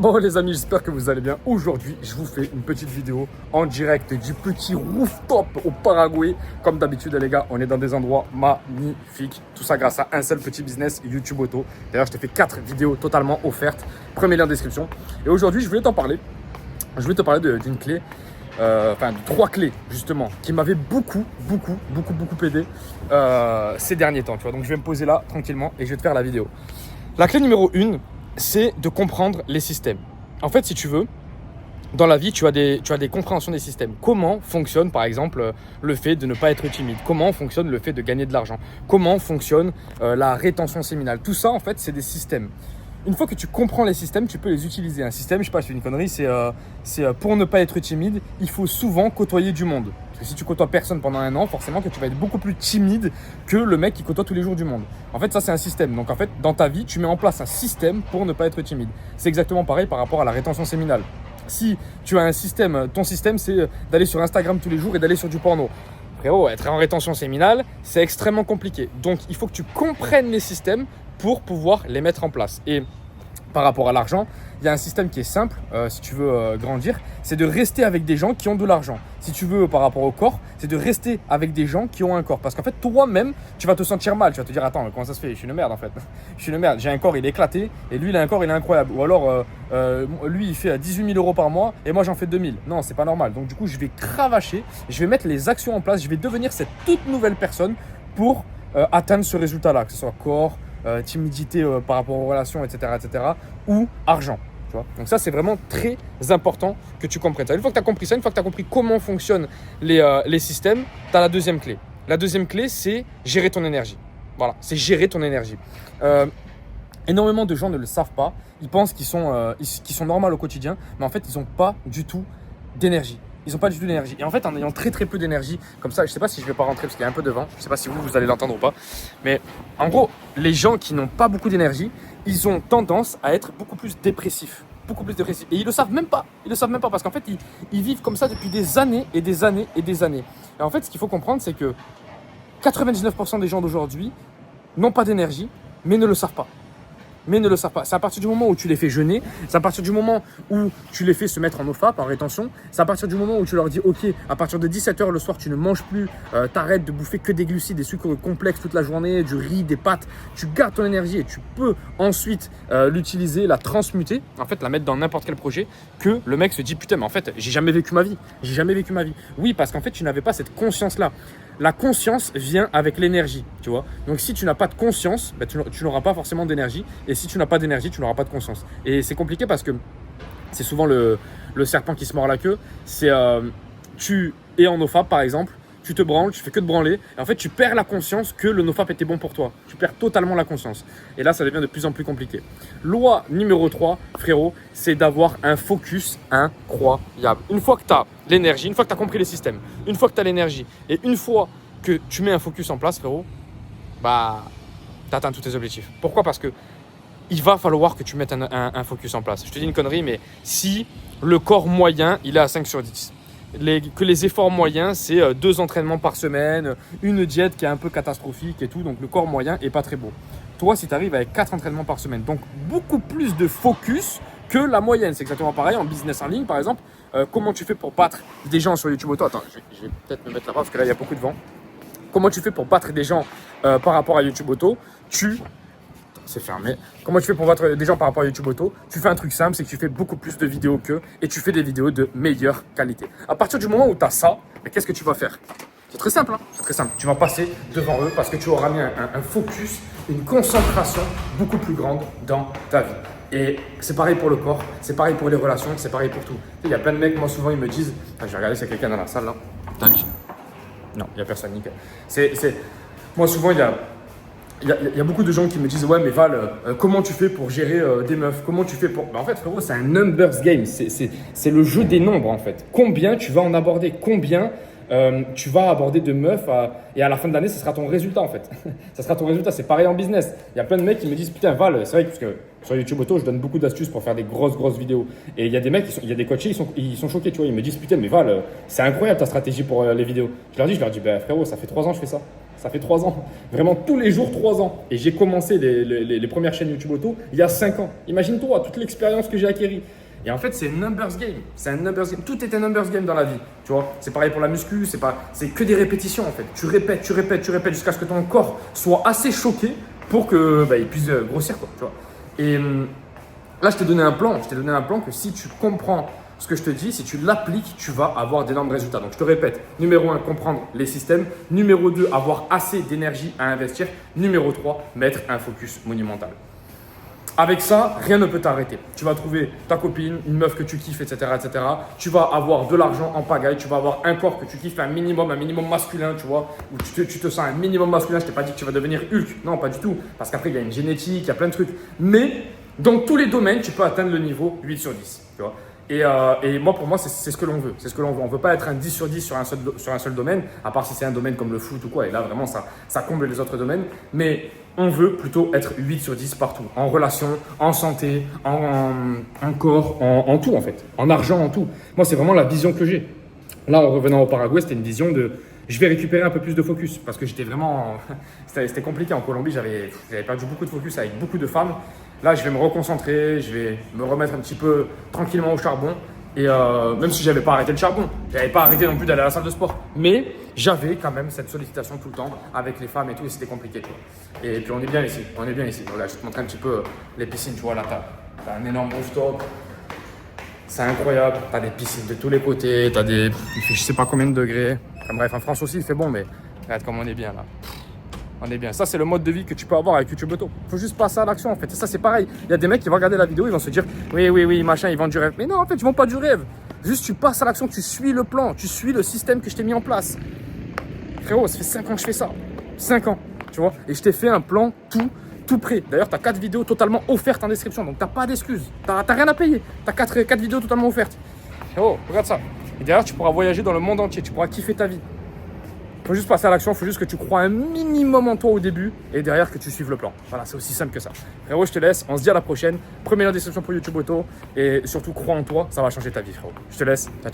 Bon les amis, j'espère que vous allez bien. Aujourd'hui, je vous fais une petite vidéo en direct du petit rooftop au Paraguay. Comme d'habitude les gars, on est dans des endroits magnifiques. Tout ça grâce à un seul petit business, YouTube Auto. D'ailleurs, je t'ai fait 4 vidéos totalement offertes. Premier lien en description. Et aujourd'hui, je voulais t'en parler. Je voulais te parler d'une clé, de 3 clés justement, qui m'avaient beaucoup aidé ces derniers temps. Tu vois. Donc je vais me poser là tranquillement et je vais te faire la vidéo. La clé numéro 1, c'est de comprendre les systèmes. En fait, si tu veux, dans la vie, tu as des compréhensions des systèmes. Comment fonctionne, par exemple, le fait de ne pas être timide? Comment fonctionne le fait de gagner de l'argent? Comment fonctionne la rétention séminale? Tout ça, en fait, c'est des systèmes. Une fois que tu comprends les systèmes, tu peux les utiliser. Un système, je ne sais pas, c'est une connerie, c'est pour ne pas être timide, il faut souvent côtoyer du monde. Parce que si tu côtoies personne pendant un an, forcément que tu vas être beaucoup plus timide que le mec qui côtoie tous les jours du monde. En fait, ça, c'est un système. Donc, en fait, dans ta vie, tu mets en place un système pour ne pas être timide. C'est exactement pareil par rapport à la rétention séminale. Si tu as un système, ton système, c'est d'aller sur Instagram tous les jours et d'aller sur du porno. Frérot, être en rétention séminale, c'est extrêmement compliqué. Donc, il faut que tu comprennes les systèmes pour pouvoir les mettre en place. Et par rapport à l'argent, il y a un système qui est simple, si tu veux grandir, c'est de rester avec des gens qui ont de l'argent. Si tu veux, par rapport au corps, c'est de rester avec des gens qui ont un corps. Parce qu'en fait, toi-même, tu vas te sentir mal. Tu vas te dire, attends, mais comment ça se fait? Je suis une merde en fait. Je suis une merde. J'ai un corps, il est éclaté. Et lui, il a un corps, il est incroyable. Ou alors, lui, il fait 18 000 euros par mois et moi, j'en fais 2 000. Non, c'est pas normal. Donc, du coup, je vais cravacher. Je vais mettre les actions en place. Je vais devenir cette toute nouvelle personne pour atteindre ce résultat-là. Que ce soit corps, timidité par rapport aux relations, etc., ou argent. Tu vois. Donc ça, c'est vraiment très important que tu comprennes ça. Une fois que tu as compris ça, une fois que tu as compris comment fonctionnent les systèmes, tu as la deuxième clé. La deuxième clé, c'est gérer ton énergie. Voilà, c'est gérer ton énergie. Énormément de gens ne le savent pas. Ils pensent qu'ils sont normaux au quotidien, mais en fait, ils n'ont pas du tout d'énergie. Ils n'ont pas du tout d'énergie. Et en fait, en ayant très peu d'énergie, comme ça, je ne sais pas si je ne vais pas rentrer parce qu'il y a un peu de vent. Je ne sais pas si vous allez l'entendre ou pas. Mais en gros, les gens qui n'ont pas beaucoup d'énergie, ils ont tendance à être beaucoup plus dépressifs. Beaucoup plus dépressifs. Et ils ne le savent même pas. Ils ne le savent même pas parce qu'en fait, ils vivent comme ça depuis des années et des années et des années. Et en fait, ce qu'il faut comprendre, c'est que 99% des gens d'aujourd'hui n'ont pas d'énergie, mais ne le savent pas. C'est à partir du moment où tu les fais jeûner, c'est à partir du moment où tu les fais se mettre en OFAP, en rétention, c'est à partir du moment où tu leur dis ok, à partir de 17h le soir, tu ne manges plus, t'arrêtes de bouffer que des glucides, des sucres complexes toute la journée, du riz, des pâtes, tu gardes ton énergie et tu peux ensuite l'utiliser, la transmuter, en fait la mettre dans n'importe quel projet, que le mec se dit putain mais en fait j'ai jamais vécu ma vie. Oui, parce qu'en fait tu n'avais pas cette conscience-là. La conscience vient avec l'énergie, tu vois. Donc, si tu n'as pas de conscience, ben, tu n'auras pas forcément d'énergie. Et si tu n'as pas d'énergie, tu n'auras pas de conscience. Et c'est compliqué parce que c'est souvent le serpent qui se mord la queue. C'est tu es en NoFap, par exemple, tu te branles, tu fais que de branler. Et en fait, tu perds la conscience que le NoFap était bon pour toi. Tu perds totalement la conscience. Et là, ça devient de plus en plus compliqué. Loi numéro 3, frérot, c'est d'avoir un focus incroyable. Une fois que tu as l'énergie, une fois que tu as compris les systèmes, une fois que tu as l'énergie et une fois que tu mets un focus en place, frérot, bah, tu atteins tous tes objectifs. Pourquoi? Parce que il va falloir que tu mettes un focus en place. Je te dis une connerie, mais si le corps moyen, il est à 5 sur 10, que les efforts moyens, c'est 2 entraînements par semaine, une diète qui est un peu catastrophique et tout, donc le corps moyen n'est pas très beau. Toi, si tu arrives avec 4 entraînements par semaine, donc beaucoup plus de focus que la moyenne. C'est exactement pareil en business en ligne, par exemple. Comment tu fais pour battre des gens sur YouTube Auto? Attends, je vais peut-être me mettre là-bas parce que là, il y a beaucoup de vent. Comment tu fais pour battre des gens par rapport à YouTube Auto? C'est fermé. Comment tu fais pour battre des gens par rapport à YouTube Auto? Tu fais un truc simple, c'est que tu fais beaucoup plus de vidéos qu'eux et tu fais des vidéos de meilleure qualité. À partir du moment où tu as ça, qu'est-ce que tu vas faire? C'est très simple, hein? C'est très simple. Tu vas passer devant eux parce que tu auras mis un focus, une concentration beaucoup plus grande dans ta vie. Et c'est pareil pour le corps, c'est pareil pour les relations, c'est pareil pour tout. Il y a plein de mecs, moi souvent ils me disent, je vais regarder s'il y a quelqu'un dans la salle là. Non, il n'y a personne, nickel. Moi souvent il y a beaucoup de gens qui me disent ouais mais Val, comment tu fais pour gérer des meufs? Comment tu fais pour… en fait frérot, c'est un numbers game, c'est le jeu des nombres en fait. Combien tu vas en aborder? Combien tu vas aborder de meufs et à la fin de l'année, ce sera ton résultat en fait. Ça sera ton résultat, c'est pareil en business. Il y a plein de mecs qui me disent putain Val, c'est vrai parce que sur YouTube Auto, je donne beaucoup d'astuces pour faire des grosses vidéos. Et il y a des mecs, il y a des coachés, ils sont choqués, tu vois. Ils me disent putain mais Val, c'est incroyable ta stratégie pour les vidéos. Je leur dis bah frérot, ça fait 3 ans que je fais ça. Ça fait 3 ans. Vraiment tous les jours 3 ans. Et j'ai commencé les premières chaînes YouTube auto il y a 5 ans. Imagine-toi toute l'expérience que j'ai acquérie. Et en fait, c'est un numbers game. C'est un numbers game. Tout est un numbers game dans la vie. Tu vois, c'est pareil pour la muscu. C'est que des répétitions en fait. Tu répètes jusqu'à ce que ton corps soit assez choqué pour que il puisse grossir quoi. Tu vois. Et là, je t'ai donné un plan. Je t'ai donné un plan que si tu comprends ce que je te dis, si tu l'appliques, tu vas avoir d'énormes résultats. Donc, je te répète, numéro 1, comprendre les systèmes. Numéro 2, avoir assez d'énergie à investir. Numéro 3, mettre un focus monumental. Avec ça, rien ne peut t'arrêter. Tu vas trouver ta copine, une meuf que tu kiffes, etc., etc. Tu vas avoir de l'argent en pagaille. Tu vas avoir un corps que tu kiffes, un minimum masculin, tu vois, où tu te sens un minimum masculin. Je t'ai pas dit que tu vas devenir Hulk. Non, pas du tout. Parce qu'après, il y a une génétique, il y a plein de trucs. Mais dans tous les domaines, tu peux atteindre le niveau 8 sur 10. Tu vois. Et moi, pour moi, c'est ce que l'on veut. C'est ce que l'on veut. On ne veut pas être un 10 sur 10 sur un seul domaine, à part si c'est un domaine comme le foot ou quoi. Et là, vraiment, ça comble les autres domaines. Mais on veut plutôt être 8 sur 10 partout. En relation, en santé, en corps, en tout en fait. En argent, en tout. Moi, c'est vraiment la vision que j'ai. Là, en revenant au Paraguay, c'était une vision de… Je vais récupérer un peu plus de focus parce que j'étais vraiment… C'était compliqué en Colombie. J'avais perdu beaucoup de focus avec beaucoup de femmes. Là, je vais me reconcentrer, je vais me remettre un petit peu tranquillement au charbon. Et même si je n'avais pas arrêté le charbon, je n'avais pas arrêté non plus d'aller à la salle de sport. Mais j'avais quand même cette sollicitation tout le temps avec les femmes et tout, et c'était compliqué. Tu vois. Et puis on est bien ici, Voilà, je vais te montrer un petit peu les piscines, tu vois, là, tu as un énorme rooftop. C'est incroyable, tu as des piscines de tous les côtés, il fait je sais pas combien de degrés. Enfin, bref, en France aussi, il fait bon, mais regarde comme on est bien là. On est bien. Ça, c'est le mode de vie que tu peux avoir avec YouTube Auto. Il faut juste passer à l'action en fait. Et ça, c'est pareil. Il y a des mecs qui vont regarder la vidéo, ils vont se dire oui, machin, ils vendent du rêve. Mais non, en fait, ils vendent pas du rêve. Juste, tu passes à l'action, tu suis le plan, tu suis le système que je t'ai mis en place. Frérot, ça fait 5 ans que je fais ça. 5 ans, tu vois. Et je t'ai fait un plan tout prêt. D'ailleurs, tu as 4 vidéos totalement offertes en description. Donc, tu n'as pas d'excuses. Tu n'as rien à payer. Tu as 4 vidéos totalement offertes. Frérot, regarde ça. Et derrière, tu pourras voyager dans le monde entier. Tu pourras kiffer ta vie. Il faut juste passer à l'action, il faut juste que tu crois un minimum en toi au début et derrière que tu suives le plan. Voilà, c'est aussi simple que ça. Frérot, je te laisse, on se dit à la prochaine. Premier lien de description pour YouTube Auto et surtout crois en toi, ça va changer ta vie frérot. Je te laisse, ciao ciao.